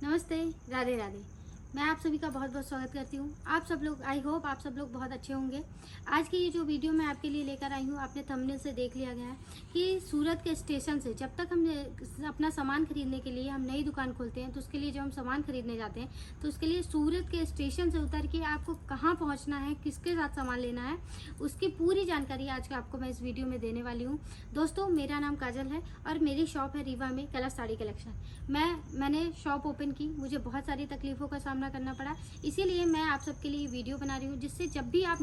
नमस्ते, राधे राधे। मैं आप सभी का बहुत बहुत स्वागत करती हूँ। आप सब लोग, आई होप आप सब लोग बहुत अच्छे होंगे। आज की ये जो वीडियो मैं आपके लिए लेकर आई हूँ, आपने थंबनेल से देख लिया गया है कि सूरत के स्टेशन से जब तक हम अपना सामान खरीदने के लिए हम नई दुकान खोलते हैं, तो उसके लिए जब हम सामान खरीदने जाते हैं तो उसके लिए सूरत के स्टेशन से उतर के आपको कहाँ पहुँचना है, किसके साथ सामान लेना है, उसकी पूरी जानकारी आज आपको मैं इस वीडियो में देने वाली हूँ। दोस्तों, मेरा नाम काजल है और मेरी शॉप है रीवा में कलश साड़ी कलेक्शन। मैंने शॉप ओपन की, मुझे बहुत सारी तकलीफ़ों का सामना करना पड़ा, इसीलिए मैं आप सबके लिए वीडियो बना रही हूँ, जिससे जब भी आप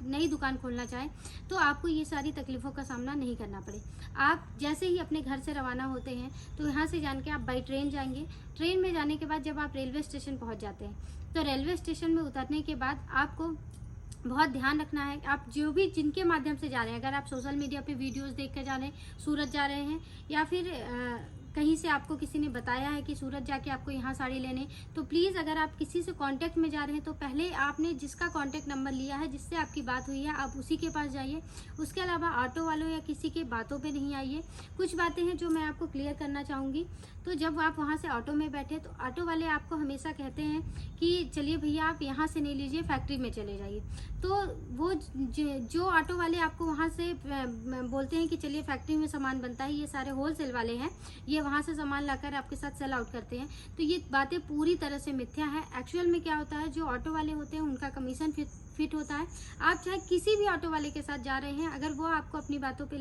नई दुकान खोलना चाहें तो आपको ये सारी तकलीफ़ों का सामना नहीं करना पड़े। आप जैसे ही अपने घर से रवाना होते हैं तो यहाँ से जान के आप बाई ट्रेन जाएंगे। ट्रेन में जाने के बाद जब आप रेलवे स्टेशन पहुँच जाते हैं तो रेलवे स्टेशन में उतरने के बाद आपको बहुत ध्यान रखना है। आप जो भी जिनके माध्यम से जा रहे हैं, अगर आप सोशल मीडिया पे वीडियोस देख कर जा रहे हैं, सूरत जा रहे हैं, या फिर कहीं से आपको किसी ने बताया है कि सूरत जाके आपको यहाँ साड़ी लेने, तो प्लीज़ अगर आप किसी से कांटेक्ट में जा रहे हैं तो पहले आपने जिसका कांटेक्ट नंबर लिया है, जिससे आपकी बात हुई है, आप उसी के पास जाइए। उसके अलावा ऑटो वालों या किसी की बातों पे नहीं आइए। कुछ बातें हैं जो मैं आपको क्लियर करना चाहूँगी। तो जब आप वहाँ से ऑटो में बैठे तो ऑटो वाले आपको हमेशा कहते हैं कि चलिए भैया आप यहाँ से नहीं लीजिए, फैक्ट्री में चले जाइए। तो वो जो ऑटो वाले आपको वहाँ से बोलते हैं कि चलिए फैक्ट्री में सामान बनता है, ये सारे होलसेल वाले हैं, ये वहाँ से सामान लाकर आपके साथ सेल आउट करते हैं, तो ये बातें पूरी तरह से मिथ्या है। एक्चुअल में क्या होता है, जो ऑटो वाले होते हैं उनका कमीशन फिट होता है। आप चाहे किसी भी ऑटो वाले के साथ जा रहे हैं, अगर वो आपको अपनी बातों पे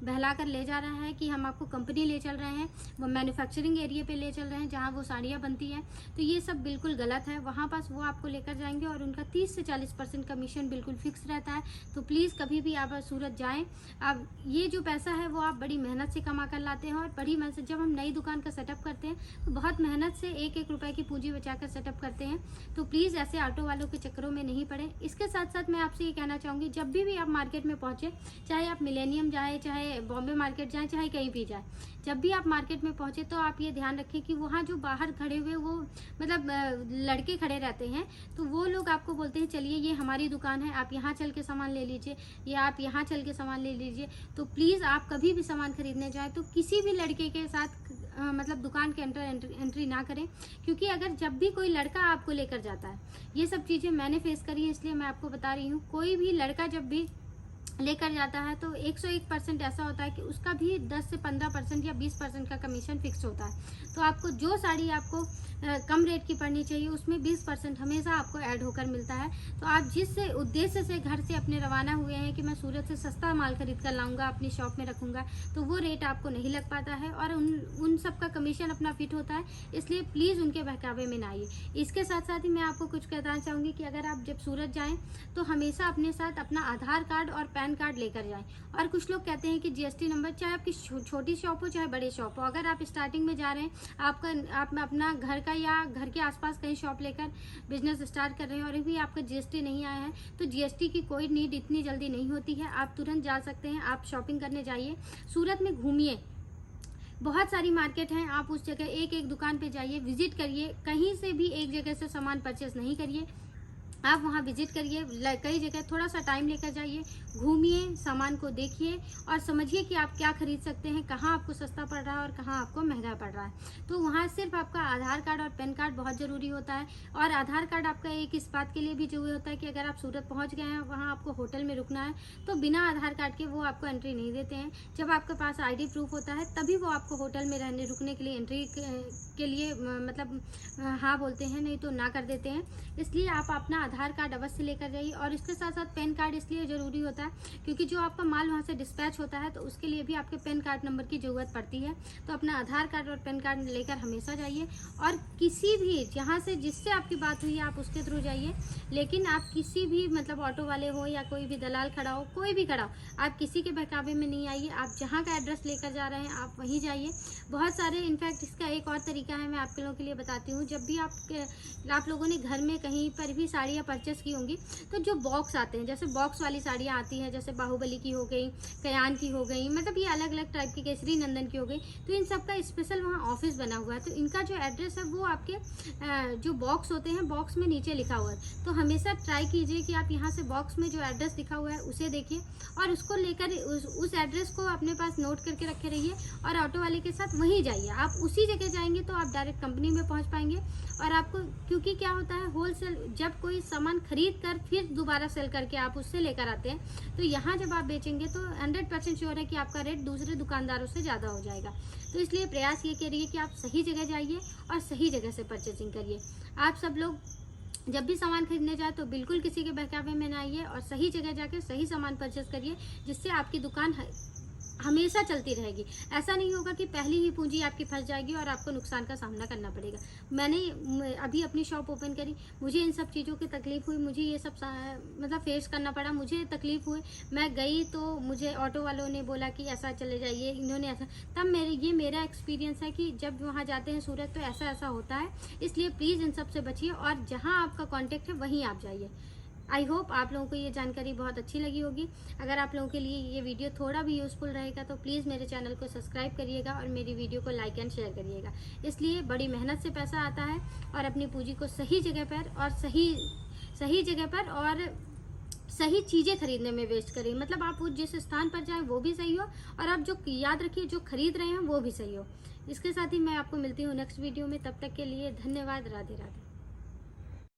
बहला कर ले जा रहा है कि हम आपको कंपनी ले चल रहे हैं, वो मैन्युफैक्चरिंग एरिया पे ले चल रहे हैं जहाँ वो साड़ियाँ बनती हैं, तो ये सब बिल्कुल गलत है। वहाँ पास वो आपको लेकर जाएंगे और उनका 30 से 40% कमीशन बिल्कुल फिक्स रहता है। तो प्लीज़ कभी भी आप सूरत जाएँ, अब ये जो पैसा है वो आप बड़ी मेहनत से कमा कर लाते हैं, और बड़ी मेहनत से जब हम नई दुकान का सेटअप करते हैं तो बहुत मेहनत से एक एक रुपए की पूंजी बचाकर सेटअप करते हैं। तो प्लीज़ ऐसे ऑटो वालों के चक्करों में नहीं पड़े। इसके साथ साथ मैं आपसे ये कहना चाहूँगी, जब भी आप मार्केट में पहुँचे, चाहे आप मिलेनियम जाएँ, चाहे बॉम्बे मार्केट जाएँ, चाहे कहीं भी जाएँ, जब भी आप मार्केट में पहुँचे तो आप ये ध्यान रखें कि वहाँ जो बाहर खड़े हुए वो मतलब लड़के खड़े रहते हैं, तो वो लोग आपको बोलते हैं चलिए ये हमारी दुकान है, आप यहाँ चल के सामान ले लीजिए, या आप यहाँ चल के सामान ले लीजिए। तो प्लीज़ आप कभी भी सामान खरीदने जाएँ तो किसी भी लड़के के साथ मतलब दुकान के अंदर एंट्री ना करें, क्योंकि अगर जब भी कोई लड़का आपको लेकर जाता है, ये सब चीज़ें मैंने फेस करी है इसलिए मैं आपको बता रही हूँ, कोई भी लड़का जब भी लेकर जाता है तो 101% ऐसा होता है कि उसका भी 10 से 15% या 20% का कमीशन फिक्स होता है। तो आपको जो साड़ी आपको कम रेट की पड़नी चाहिए उसमें 20% हमेशा आपको ऐड होकर मिलता है। तो आप जिस उद्देश्य से घर से अपने रवाना हुए हैं कि मैं सूरत से सस्ता माल खरीद कर लाऊंगा, अपनी शॉप में रखूंगा, तो वो रेट आपको नहीं लग पाता है और उन सब का कमीशन अपना फिट होता है। इसलिए प्लीज़ उनके बहकावे में ना आइए। इसके साथ साथ ही मैं आपको कुछ कहना चाहूँगी कि अगर आप जब सूरत जाएँ तो हमेशा अपने साथ अपना आधार कार्ड और पैन कार्ड लेकर जाएं। और कुछ लोग कहते हैं कि जीएसटी नंबर, चाहे आपकी छोटी शॉप हो चाहे बड़ी शॉप हो, अगर आप स्टार्टिंग में जा रहे हैं, आप अपना घर का या घर के आसपास कहीं शॉप लेकर बिजनेस स्टार्ट कर रहे हैं और अभी आपका जीएसटी नहीं आया है, तो जीएसटी की कोई नीड इतनी जल्दी नहीं होती है, आप तुरंत जा सकते हैं। आप शॉपिंग करने जाइए, सूरत में घूमिए, बहुत सारी मार्केट हैं, आप उस जगह एक एक दुकान पे जाइए, विजिट करिए, कहीं से भी एक जगह से सामान परचेस नहीं करिए, आप वहाँ विजिट करिए, कई जगह थोड़ा सा टाइम लेकर जाइए, घूमिए, सामान को देखिए और समझिए कि आप क्या खरीद सकते हैं, कहाँ आपको सस्ता पड़ रहा है और कहाँ आपको महंगा पड़ रहा है। तो वहाँ सिर्फ आपका आधार कार्ड और पैन कार्ड बहुत ज़रूरी होता है। और आधार कार्ड आपका एक इस बात के लिए भी ज़रूरी होता है कि अगर आप सूरत पहुँच गए हैं, वहाँ आपको होटल में रुकना है, तो बिना आधार कार्ड के वो आपको एंट्री नहीं देते हैं। जब आपके पास ID प्रूफ होता है तभी वो आपको होटल में रुकने के लिए एंट्री के लिए मतलब हाँ बोलते हैं, नहीं तो ना कर देते हैं। इसलिए आप अपना आधार कार्ड अवश्य लेकर जाइए। और इसके साथ साथ पैन कार्ड इसलिए ज़रूरी होता है क्योंकि जो आपका माल वहाँ से डिस्पैच होता है तो उसके लिए भी आपके पैन कार्ड नंबर की ज़रूरत पड़ती है। तो अपना आधार कार्ड और पैन कार्ड लेकर हमेशा जाइए, और किसी भी जहाँ से जिससे आपकी बात हुई है आप उसके थ्रू जाइए। लेकिन आप किसी भी मतलब ऑटो वाले हो या कोई भी दलाल खड़ा हो, कोई भी खड़ा हो, आप किसी के बहकावे में नहीं आइए। आप जहाँ का एड्रेस लेकर जा रहे हैं आप वहीं जाइए। बहुत सारे, इनफैक्ट इसका एक और तरीका है, मैं आप लोगों के लिए बताती हूँ। जब भी आप लोगों ने घर में कहीं पर भी साड़ी साड़ियाँ परचेस की होंगी तो जो बॉक्स आते हैं, जैसे बॉक्स वाली साड़ियाँ आती हैं, जैसे बाहुबली की हो गई, कयान की हो गई, मतलब ये अलग अलग टाइप की, केसरी नंदन की हो गई, तो इन सब का स्पेशल वहाँ ऑफिस बना हुआ है। तो इनका जो एड्रेस है वो आपके जो बॉक्स होते हैं बॉक्स में नीचे लिखा हुआ है। तो हमेशा ट्राई कीजिए कि आप यहाँ से बॉक्स में जो एड्रेस लिखा हुआ है उसे देखिए और उसको लेकर उस एड्रेस को अपने पास नोट करके रखे रहिए और ऑटो वाले के साथ वहीं जाइए। आप उसी जगह जाएंगे तो आप डायरेक्ट कंपनी में पहुंच पाएंगे। और आपको, क्योंकि क्या होता है, होलसेल जब कोई सामान खरीद कर फिर दोबारा सेल करके आप उससे लेकर आते हैं, तो यहाँ जब आप बेचेंगे तो 100% श्योर है कि आपका रेट दूसरे दुकानदारों से ज़्यादा हो जाएगा। तो इसलिए प्रयास ये करिए कि आप सही जगह जाइए और सही जगह से परचेसिंग करिए। आप सब लोग जब भी सामान खरीदने जाए तो बिल्कुल किसी के बहकावे में ना आइए और सही जगह जाके सही सामान परचेस करिए, जिससे आपकी दुकान हमेशा चलती रहेगी। ऐसा नहीं होगा कि पहली ही पूंजी आपकी फंस जाएगी और आपको नुकसान का सामना करना पड़ेगा। मैंने अभी अपनी शॉप ओपन करी, मुझे इन सब चीज़ों की तकलीफ हुई, मुझे ये सब मतलब फेस करना पड़ा, मुझे तकलीफ हुई। मैं गई तो मुझे ऑटो वालों ने बोला कि ऐसा चले जाइए, इन्होंने ऐसा, तब मेरा एक्सपीरियंस है कि जब वहाँ जाते हैं सूरत तो ऐसा ऐसा होता है। इसलिए प्लीज़ इन सब से बचिए और जहाँ आपका कॉन्टेक्ट है वहीं आप जाइए। आई होप आप लोगों को ये जानकारी बहुत अच्छी लगी होगी। अगर आप लोगों के लिए ये वीडियो थोड़ा भी यूज़फुल रहेगा तो प्लीज़ मेरे चैनल को सब्सक्राइब करिएगा और मेरी वीडियो को लाइक एंड शेयर करिएगा। इसलिए बड़ी मेहनत से पैसा आता है और अपनी पूंजी को सही जगह पर और सही जगह पर और सही चीज़ें खरीदने में वेस्ट करिए। मतलब आप जिस स्थान पर जाएं वो भी सही हो और आप जो याद रखिए जो खरीद रहे हैं वो भी सही हो। इसके साथ ही मैं आपको मिलती हूँ नेक्स्ट वीडियो में। तब तक के लिए धन्यवाद। राधे राधे।